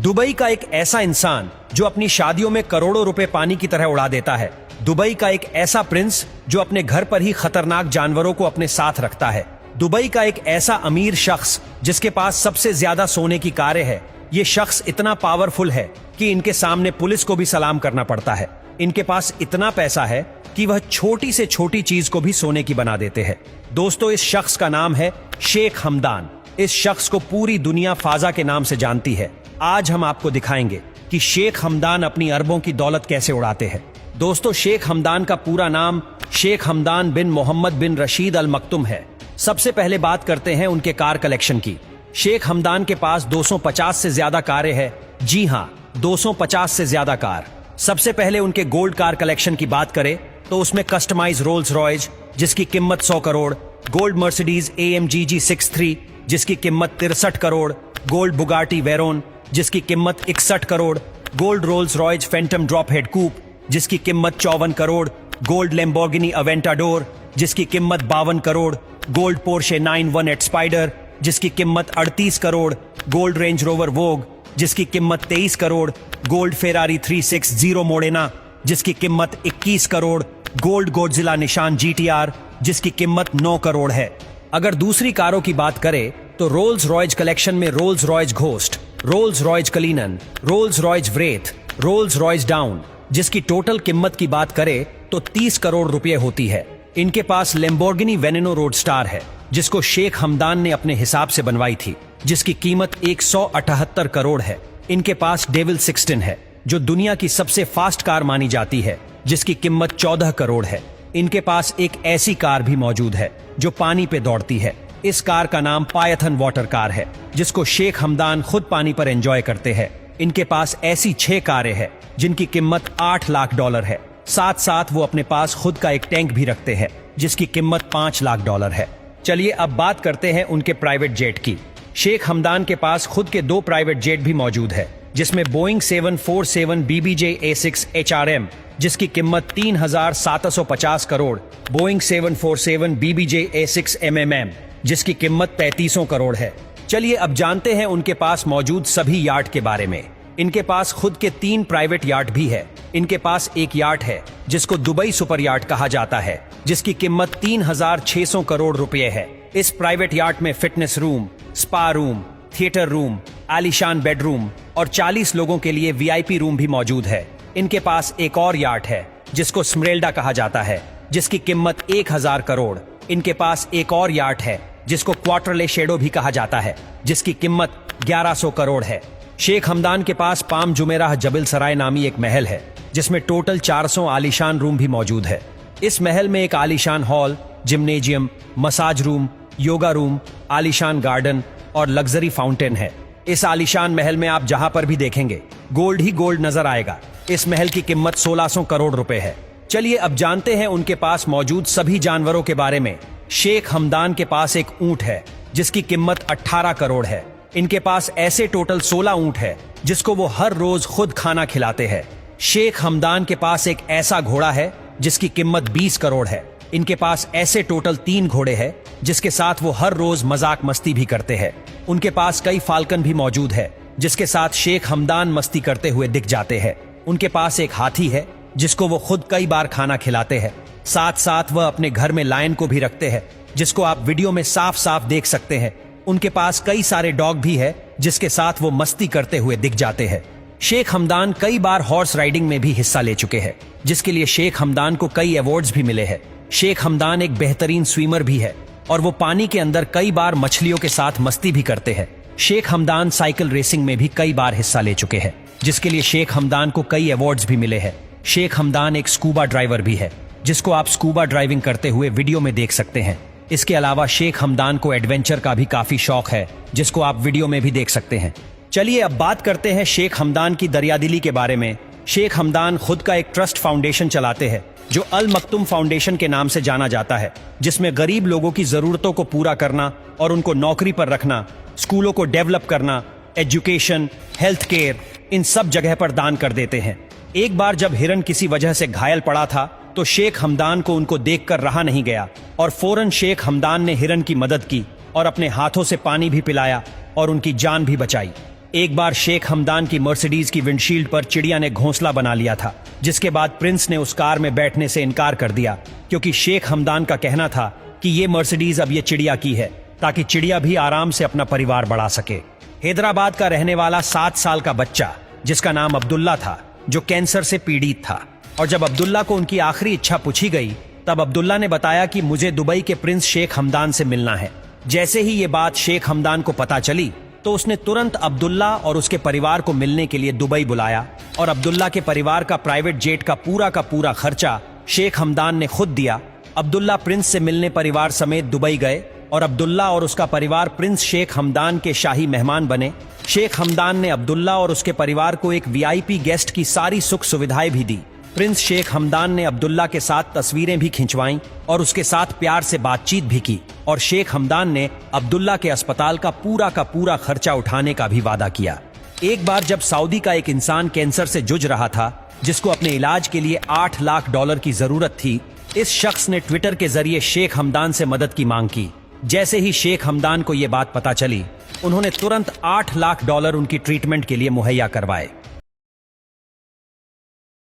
Dubai का एक ऐसा इंसान जो अपनी शादियों में करोड़ों रुपए पानी की तरह उड़ा देता है। दुबई का एक ऐसा प्रिंस जो अपने घर पर ही खतरनाक जानवरों को अपने साथ रखता है। दुबई का एक ऐसा अमीर शख्स जिसके पास सबसे ज्यादा सोने की कारें है। ये शख्स इतना पावरफुल है कि इनके सामने पुलिस को भी सलाम करना पड़ता है। इनके पास इतना पैसा है कि वह छोटी से छोटी चीज को भी सोने की बना देते हैं। दोस्तों, इस शख्स का नाम है शेख हमदान। इस शख्स को पूरी दुनिया फाजा के नाम से जानती है। आज हम आपको दिखाएंगे कि शेख हमदान अपनी अरबों की दौलत कैसे उड़ाते हैं। दोस्तों, शेख हमदान का पूरा नाम शेख हमदान बिन मोहम्मद बिन रशीद अल मक्तुम है। सबसे पहले बात करते हैं उनके कार कलेक्शन की। शेख हमदान के पास 250 से ज्यादा कारें हैं। जी हाँ, 250 से ज्यादा कार। सबसे पहले उनके गोल्ड कार कलेक्शन की बात करें तो उसमें कस्टमाइज रोल्स रॉयस जिसकी कीमत 100 crore, gold Mercedes AMG G63 जिसकी कीमत 63 करोड़, गोल्ड बुगाटी वेरोन जिसकी कीमत 61 crore, gold Rolls Royce Phantom drop head coupe जिसकी कीमत 54 करोड़, गोल्ड लैम्बोर्गिनी अवेंटाडोर जिसकी कीमत 52 करोड़, गोल्ड पोर्शे 918 स्पाइडर जिसकी कीमत 38 करोड़, गोल्ड रेंज रोवर वोग जिसकी कीमत 23 करोड़, गोल्ड फेरारी 360 मोडेना जिसकी कीमत 21 करोड़, गोल्ड गोडजिला निशान GTR जिसकी कीमत 9 करोड़ है। अगर दूसरी कारों की बात करें तो रोल्स रॉयस कलेक्शन में Rolls Royce Ghost, Rolls Royce Cullinan, Rolls Royce Wraith, Rolls Royce Dawn जिसकी टोटल कीमत की बात करें तो 30 करोड़ रुपए होती है। इनके पास लैम्बोर्गिनी वेनेनो रोडस्टार है जिसको शेख हमदान ने अपने हिसाब से बनवाई थी जिसकी कीमत 178 करोड़ है। इनके पास डेविल 16 है जो दुनिया की सबसे फास्ट कार मानी जाती है जिसकी कीमत 14 करोड़ है। इनके पास एक ऐसी कार भी मौजूद है जो पानी पे दौड़ती है। इस कार का नाम पायथन वाटर कार है जिसको शेख हमदान खुद पानी पर एंजॉय करते हैं। इनके पास ऐसी 6 कारें हैं जिनकी कीमत $8 लाख है। साथ साथ वो अपने पास खुद का एक टैंक भी रखते हैं जिसकी कीमत $5 लाख है। चलिए अब बात करते हैं उनके प्राइवेट जेट की। शेख हमदान के पास खुद के 2 प्राइवेट जेट भी मौजूद है जिसमें बोइंग 747 BBJ A6 HRM जिसकी कीमत 3,750 crore, Boeing 747 BBJ A6 MMM जिसकी कीमत 3300 करोड़ है। चलिए अब जानते हैं उनके पास मौजूद सभी यार्ड के बारे में। इनके पास खुद के 3 प्राइवेट यार्ड भी है। इनके पास एक यार्ड है जिसको दुबई सुपर यार्ड कहा जाता है जिसकी कीमत 3,600 करोड़ रुपए है। इस प्राइवेट यार्ड में fitness room, spa room, theatre room, आलीशान बेडरूम और 40 लोगों के लिए VIP रूम भी मौजूद है। इनके पास एक और यार्ड है जिसको स्मरेल्डा कहा जाता है जिसकी कीमत 1000 करोड़। इनके पास एक और यार्ड है जिसको क्वार्टरले शेडो भी कहा जाता है जिसकी कीमत 1100 करोड़ है। शेख हमदान के पास पाम जुमेराह जबिल सराय नामी एक महल है जिसमें टोटल 400 आलीशान रूम भी मौजूद है। इस महल में एक आलीशान hall, gymnasium, massage room, yoga room, आलीशान गार्डन और लग्जरी फाउंटेन है। इस आलीशान महल में आप जहां पर भी देखेंगे गोल्ड ही गोल्ड नजर आएगा। इस महल की कीमत 1600 करोड़ रुपए है। चलिए अब जानते हैं उनके पास मौजूद सभी जानवरों के बारे में। शेख हमदान के पास एक ऊंट है जिसकी कीमत 18 करोड़ है। इनके पास ऐसे टोटल 16 ऊंट है जिसको वो हर रोज खुद खाना खिलाते हैं। शेख हमदान के पास एक ऐसा घोड़ा है जिसकी कीमत 20 करोड़ है। इनके पास ऐसे टोटल 3 घोड़े हैं जिसके साथ वो हर रोज मजाक मस्ती भी करते हैं। उनके पास कई फाल्कन भी मौजूद है जिसके साथ शेख हमदान मस्ती करते हुए दिख जाते हैं। उनके पास एक हाथी है जिसको वो खुद कई बार खाना खिलाते हैं। साथ साथ वह अपने घर में लायन को भी रखते हैं जिसको आप वीडियो में साफ साफ देख सकते हैं। उनके पास कई सारे डॉग भी है जिसके साथ वो मस्ती करते हुए दिख जाते हैं। शेख हमदान कई बार हॉर्स राइडिंग में भी हिस्सा ले चुके हैं जिसके लिए शेख हमदान को कई अवार्ड्स भी मिले हैं। शेख हमदान एक बेहतरीन स्विमर भी है और वो पानी के अंदर कई बार मछलियों के साथ मस्ती भी करते हैं। शेख हमदान साइकिल रेसिंग में भी कई बार हिस्सा ले चुके हैं जिसके लिए शेख हमदान को कई अवार्ड्स भी मिले हैं। शेख हमदान एक स्कूबा ड्राइवर भी है जिसको आप स्कूबा ड्राइविंग करते हुए वीडियो में देख सकते हैं। इसके अलावा शेख हमदान को एडवेंचर का भी काफी शौक है जिसको आप वीडियो में भी देख सकते हैं। चलिए अब बात करते हैं शेख हमदान की दरियादिली के बारे में। शेख हमदान खुद का एक ट्रस्ट फाउंडेशन चलाते हैं जो अल मक्तुम फाउंडेशन के नाम से जाना जाता है जिसमें गरीब लोगों की जरूरतों को पूरा करना और उनको नौकरी पर रखना, स्कूलों को डेवलप करना, एजुकेशन, हेल्थ केयर, इन सब जगह पर दान कर देते हैं। एक बार जब हिरन किसी वजह से घायल पड़ा था तो शेख हमदान को उनको देखकर रहा नहीं गया और फौरन शेख हमदान ने हिरन की मदद की और अपने हाथों से पानी भी पिलाया और उनकी जान भी बचाई। एक बार शेख हमदान की मर्सिडीज की विंडशील्ड पर चिड़िया ने घोंसला बना लिया था, जिसके बाद प्रिंस ने उस कार में बैठने से इनकार कर दिया, क्योंकि शेख हमदान का कहना था कि ये मर्सिडीज अब ये चिड़िया की है, ताकि चिड़िया भी आराम से अपना परिवार बढ़ा सके। हैदराबाद का रहने वाला 7 साल का बच्चा, जिसका नाम अब्दुल्ला था, जो कैंसर से पीड़ित था, और जब अब्दुल्ला को उनकी आखिरी इच्छा पूछी गई, तब अब्दुल्ला ने बताया कि मुझे दुबई के प्रिंस शेख हमदान से मिलना है। जैसे ही ये बात शेख हमदान को पता चली, तो उसने तुरंत अब्दुल्ला और उसके परिवार को मिलने के लिए दुबई बुलाया, और अब्दुल्ला के परिवार का प्राइवेट जेट का पूरा खर्चा शेख हमदान ने खुद दिया। अब्दुल्ला प्रिंस से मिलने परिवार समेत दुबई गए, और अब्दुल्ला और उसका परिवार प्रिंस शेख हमदान के शाही मेहमान बने। शेख हमदान ने अब्दुल्ला और उसके परिवार को एक वीआईपी गेस्ट की सारी सुख सुविधाएं भी दी। प्रिंस शेख हमदान ने अब्दुल्ला के साथ तस्वीरें भी खिंचवाईं और उसके साथ प्यार से बातचीत भी की, और शेख हमदान ने अब्दुल्ला के अस्पताल का पूरा खर्चा उठाने का भी वादा किया। एक बार जब सऊदी का एक इंसान कैंसर से जूझ रहा था, जिसको अपने इलाज के लिए $8 लाख की जरूरत थी, इस शख्स ने ट्विटर के जरिए शेख हमदान से मदद की मांग की। जैसे ही शेख हमदान को यह बात पता चली, उन्होंने तुरंत $8 लाख उनकी ट्रीटमेंट के लिए मुहैया करवाए।